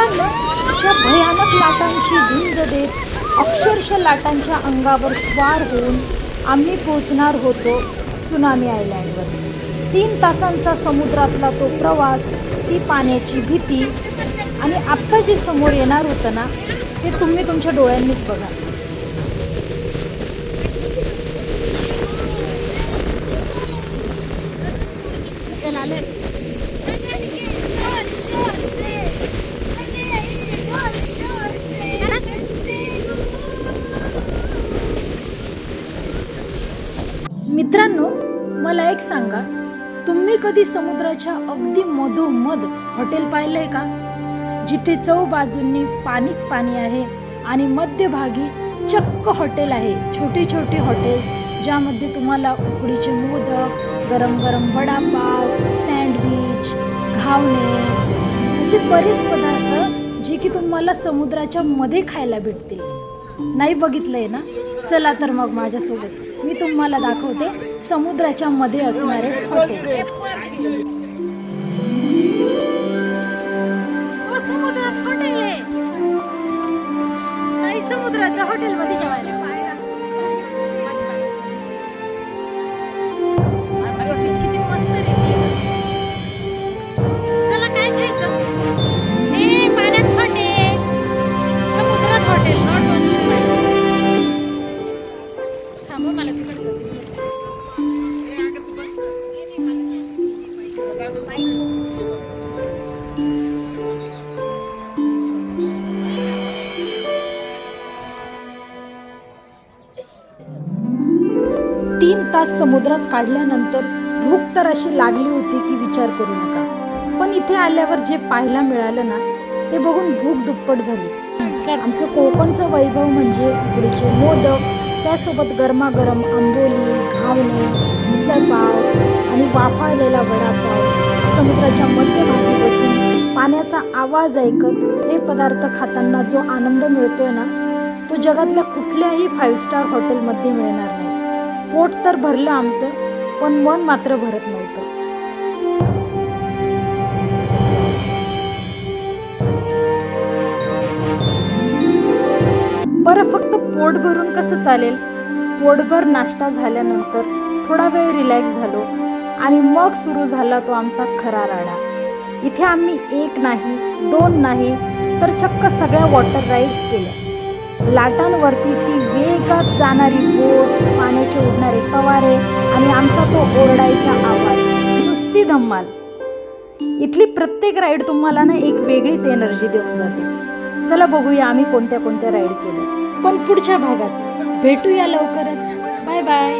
मित्रांनो, त्या भयानक लाटांशी झुंज देत अक्षरशः लाटांच्या अंगावर स्वार होऊन आम्ही पोहोचणार होतो त्सुनामी आयलँडवर. 3 तासांचा समुद्रातला तो प्रवास, ती पाण्याची भीती आणि आत्ता जे समोर येणार होतं ना, ते तुम्ही तुमच्या डोळ्यांनीच बघा. मित्रांनो, मला एक सांगा, तुम्ही कधी समुद्राच्या अगदी मधोमध हॉटेल पाहिलंय का? जिथे चौबाजूंनी पाणीच पाणी आहे आणि मध्यभागी चक्क हॉटेल आहे. छोटी छोटी हॉटेल्स ज्यामध्ये तुम्हाला उकडीचे मोदक, गरम गरम वडापाव, सँडविच, घावणे असे बरेच पदार्थ जे की तुम्हाला समुद्राच्या मध्ये खायला भेटतील. नाही बघितलंय ना? चला तर मग माझ्यासोबत मी तुम्हाला दाखवते समुद्राच्या मध्ये असणारे हॉटेल. समुद्रात हॉटेल आहे, काही समुद्राच्या हॉटेलमध्ये जेवायला. किती मस्त रीती. चला काय खायचं? हे पाण्यात हॉटेल, समुद्रात हॉटेल, नॉट ओनली मला तिकडचं 3 तास समुद्रात काढल्यानंतर भूक तर अशी लागली होती की विचार करू नका. पण इथे आल्यावर जे पाहायला मिळालं ना, ते बघून भूक दुप्पट झाली. आमचं कोकणचं वैभव म्हणजे उकडीचे मोदक, त्यासोबत गरमागरम आंबोली, घावणे, मिसळपाव आणि वाफाळलेला वडापाव. समुद्राच्या मध्यभागी बसून पाण्याचा आवाज ऐकत हे पदार्थ खाताना जो आनंद मिळतोय ना, तो जगातल्या कुठल्याही 5 स्टार हॉटेलमध्ये मिळणार नाही. पोट तर भरलं आमचं, पण मन मात्र भरत नव्हतं. बरं, फक्त पोट भरून कसं चालेल? पोटभर नाश्ता झाल्यानंतर थोडा वेळ रिलॅक्स झालो आणि मग सुरू झाला तो आमचा खरा राडा. इथे आम्ही 1 नाही, 2 नाही, तर चक्क सगळ्या वॉटर राईड्स केल्या. लाटांवरती ती वेगात जाणारी बोट, पाण्याचे उडणारे फवारे आणि आमचा तो ओरडायचा आवाज, नुसती धम्माल. इथली प्रत्येक राईड तुम्हाला ना एक वेगळीच एनर्जी देऊन जाते. चला बघूया आम्ही कोणत्या कोणत्या राईड केल्या. पण पुढच्या भागात भेटूया लवकरच. Bye bye.